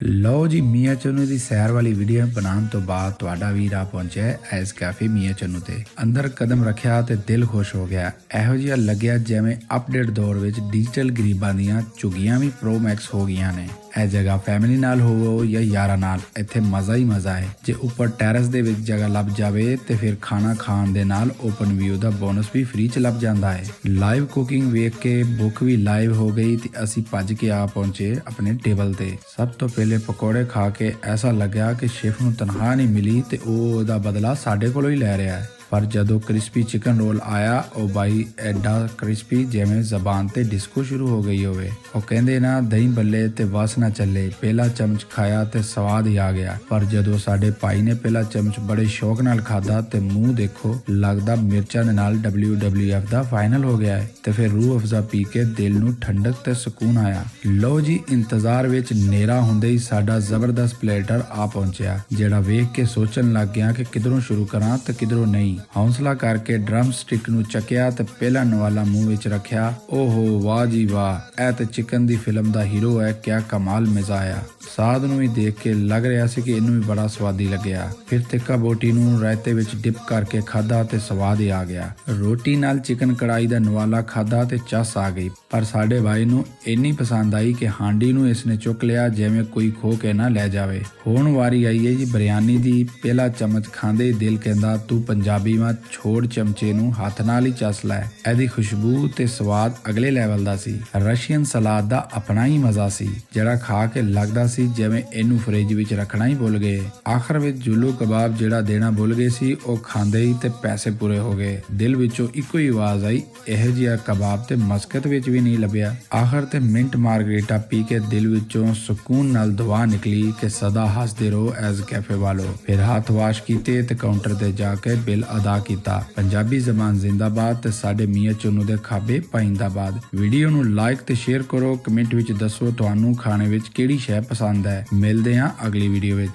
ਲਓ ਜੀ ਮੀਆਂ ਚੰਨੂ ਦੀ ਸੈਰ ਵਾਲੀ ਵੀਡੀਓ ਬਣਾਉਣ ਤੋਂ ਬਾਅਦ ਤੁਹਾਡਾ ਵੀਰ ਆ ਪਹੁੰਚਿਆ ਐਸ ਕੈਫੇ ਮੀਆਂ ਚੰਨੂ ਤੇ ਅੰਦਰ ਕਦਮ ਰੱਖਿਆ ਤੇ ਦਿਲ ਖੁਸ਼ ਹੋ ਗਿਆ। ਇਹੋ ਜਿਹਾ ਲੱਗਿਆ ਜਿਵੇਂ ਅਪਡੇਟ ਦੌਰ ਵਿੱਚ ਡਿਜੀਟਲ ਗਰੀਬਾਂ ਦੀਆਂ ਝੁੱਗੀਆਂ ਵੀ ਪ੍ਰੋ ਮੈਕਸ ਹੋ ਗਈਆਂ ਨੇ। ਇਹ ਜਗ੍ਹਾ ਫੈਮਿਲੀ ਨਾਲ ਹੋਵੋ ਜਾਂ ਯਾਰਾਂ ਨਾਲ, ਇੱਥੇ ਮਜ਼ਾ ਹੀ ਮਜ਼ਾ ਹੈ। ਜੇ ਉੱਪਰ ਟੈਰਸ ਦੇ ਵਿੱਚ ਜਗ੍ਹਾ ਲੱਭ ਜਾਵੇ ਤੇ ਫਿਰ ਖਾਣਾ ਖਾਣ ਦੇ ਨਾਲ ਓਪਨ ਵਿਊ ਦਾ ਬੋਨਸ ਵੀ ਫ੍ਰੀ ਚ ਲੱਭ ਜਾਂਦਾ ਹੈ। ਲਾਈਵ ਕੁਕਿੰਗ ਵੇਖ ਕੇ ਭੁੱਖ ਵੀ ਲਾਈਵ ਹੋ ਗਈ ਤੇ ਅਸੀਂ ਭੱਜ ਕੇ ਆ ਪਹੁੰਚੇ ਆਪਣੇ ਟੇਬਲ ਤੇ। ਸਭ ਤੋਂ ਪਹਿਲੇ ਪਕੌੜੇ ਖਾ ਕੇ ਐਸਾ ਲੱਗਿਆ ਕਿ ਸ਼ੈਫ ਨੂੰ ਤਨਖਾਹ ਨਹੀਂ ਮਿਲੀ ਤੇ ਉਹ ਉਹਦਾ ਬਦਲਾ ਸਾਡੇ ਕੋਲੋਂ ਹੀ ਲੈ ਰਿਹਾ ਹੈ। ਪਰ ਜਦੋਂ ਕ੍ਰਿਸਪੀ ਚਿਕਨ ਰੋਲ ਆਇਆ ਉਹ ਬਾਈ ਐਡਾ ਕ੍ਰਿਸਪੀ ਜਿਵੇਂ ਜ਼ਬਾਨ ਤੇ ਡਿਸਕੋ ਸ਼ੁਰੂ ਹੋ ਗਈ ਹੋਵੇ। ਉਹ ਕਹਿੰਦੇ ਨਾ ਦਹੀਂ ਬੱਲੇ ਤੇ ਵਸ ਨਾ ਚੱਲੇ, ਪਹਿਲਾ ਚਮਚ ਖਾਇਆ ਤੇ ਸਵਾਦ ਹੀ ਆ ਗਿਆ। ਪਰ ਜਦੋਂ ਸਾਡੇ ਭਾਈ ਨੇ ਪਹਿਲਾ ਚਮਚ ਬੜੇ ਸ਼ੌਕ ਨਾਲ ਖਾਦਾ ਤੇ ਮੂੰਹ ਦੇਖੋ, ਲੱਗਦਾ ਮਿਰਚਾਂ ਦੇ ਨਾਲ WWF ਦਾ ਫਾਈਨਲ ਹੋ ਗਿਆ ਹੈ। ਤੇ ਫਿਰ ਰੂਹ ਅਫਜ਼ਾ ਪੀ ਕੇ ਦਿਲ ਨੂੰ ਠੰਡਕ ਤੇ ਸਕੂਨ ਆਇਆ। ਲਓ ਜੀ ਇੰਤਜ਼ਾਰ ਵਿੱਚ ਨੇਰਾ ਹੁੰਦੇ ਹੀ ਸਾਡਾ ਜ਼ਬਰਦਸਤ ਪਲੇਟਰ ਆ ਪਹੁੰਚਿਆ, ਜਿਹੜਾ ਵੇਖ ਕੇ ਸੋਚਣ ਲੱਗ ਗਿਆ ਕਿ ਕਿਧਰੋਂ ਸ਼ੁਰੂ ਕਰਾਂ ਤੇ ਕਿਧਰੋਂ ਨਹੀਂ। ਹੌਸਲਾ ਕਰਕੇ ਡਰਮ ਸਟਿਕ ਨੂੰ ਚੱਕਿਆ ਤੇ ਪਹਿਲਾ ਨਵਾਲਾ ਮੂੰਹ ਵਿੱਚ ਰੱਖਿਆ। ਓਹੋ ਵਾਹ ਜੀ ਵਾਹ, ਇਹ ਤੇ ਚਿਕਨ ਦੀ ਫਿਲਮ ਦਾ ਹੀਰੋ ਹੈ, ਕਿਆ ਕਮਾਲ ਮਜ਼ਾ ਆਇਆ। ਸਾਦ ਨੂੰ ਵੀ ਦੇਖ ਕੇ ਲੱਗ ਰਿਹਾ ਸੀ ਕਿ ਇਹਨੂੰ ਵੀ ਬੜਾ ਸਵਾਦੀ ਲੱਗਿਆ। ਫਿਰ ਤਿੱਕਾ ਬੋਟੀ ਨੂੰ ਰਾਇਤੇ ਵਿੱਚ ਡਿਪ ਕਰਕੇ ਖਾਦਾ ਤੇ ਸਵਾਦ ਹੀ ਆ ਗਿਆ। ਰੋਟੀ ਨਾਲ ਚਿਕਨ ਕੜਾਈ ਦਾ ਨਵਾਲਾ ਖਾਦਾ ਤੇ ਚੱਸ ਆ ਗਈ। ਪਰ ਸਾਡੇ ਭਾਈ ਨੂੰ ਇੰਨੀ ਪਸੰਦ ਆਈ ਕਿ ਹਾਂਡੀ ਨੂੰ ਇਸਨੇ ਚੁੱਕ ਲਿਆ ਜਿਵੇਂ ਕੋਈ ਖੋ ਕੇ ਨਾ ਲੈ ਜਾਵੇ। ਹੁਣ ਵਾਰੀ ਆਈ ਹੈ ਜੀ ਬਿਰਿਆਨੀ ਦੀ। ਪਹਿਲਾ ਚਮਚ ਖਾਂਦੇ ਹੀ ਦਿਲ ਕਹਿੰਦਾ ਤੂੰ ਪੰਜਾਬੀ ਮਤ ਛੋੜ, ਚਮਚੇ ਨੂੰ ਹੱਥ ਨਾਲ ਹੀ ਚੱਸ ਲੈ। ਇਹਦੀ ਖੁਸ਼ਬੂ ਤੇ ਸਵਾਦ ਅਗਲੇ ਲੈਵਲ ਦਾ ਸੀ। ਰਸ਼ੀਅਨ ਸਲਾਦ ਦਾ ਆਪਣਾ ਹੀ ਮਜ਼ਾ ਸੀ, ਜਿਹੜਾ ਖਾ ਕੇ ਲੱਗਦਾ ਸੀ ਜਿਵੇਂ ਇਹਨੂੰ ਫ੍ਰਿਜ ਵਿੱਚ ਰੱਖਣਾ ਹੀ ਭੁੱਲ ਗਏ। ਆਖਰ ਵਿੱਚ ਜੁੱਲੂ ਕਬਾਬ ਜਿਹੜਾ ਦੇਣਾ ਭੁੱਲ ਗਏ ਸੀ, ਉਹ ਖਾਂਦੇ ਹੀ ਤੇ ਪੈਸੇ ਪੂਰੇ ਹੋ ਗਏ। ਦਿਲ ਵਿੱਚੋਂ ਇੱਕੋ ਹੀ ਆਵਾਜ਼ ਆਈ, ਇਹੋ ਜਿਹਾ ਕਬਾਬ ਤੇ ਮਸਕਤ ਵਿੱਚ ਵੀ ਨਹੀਂ ਲੱਭਿਆ। ਆਖਰ ਤੇ ਮਿੰਟ ਮਾਰਗਰੀਟਾ ਪੀ ਕੇ ਦਿਲ ਵਿੱਚੋਂ ਸਕੂਨ ਨਾਲ ਦੁਆ ਨਿਕਲੀ ਕਿ ਸਦਾ ਹੱਸਦੇ ਰਹੋ ਐਸ ਕੈਫੇ ਵਾਲੋ। ਫਿਰ ਹੱਥ ਵਾਸ਼ ਕੀਤੇ ਤੇ ਕਾਊਂਟਰ ਤੇ ਜਾ ਕੇ ਬਿੱਲ ਅਦਾ ਕੀਤਾ। ਪੰਜਾਬੀ ਜ਼ਬਾਨ ਜ਼ਿੰਦਾਬਾਦ ਤੇ ਸਾਡੇ ਮੀਆਂ ਚੰਨੂ ਦੇ ਖਾਬੇ ਪਾਇੰਦਾਬਾਦ। ਵੀਡੀਓ ਨੂੰ ਲਾਈਕ ਤੇ ਸ਼ੇਅਰ ਕਰੋ। ਕਮੈਂਟ ਵਿੱਚ ਦੱਸੋ ਤੁਹਾਨੂੰ ਖਾਣੇ ਵਿੱਚ ਕਿਹੜੀ ਸ਼ੈ ਪਸੰਦ ਹੈ। ਮਿਲਦੇ ਹਾਂ ਅਗਲੀ ਵੀਡੀਓ ਵਿੱਚ।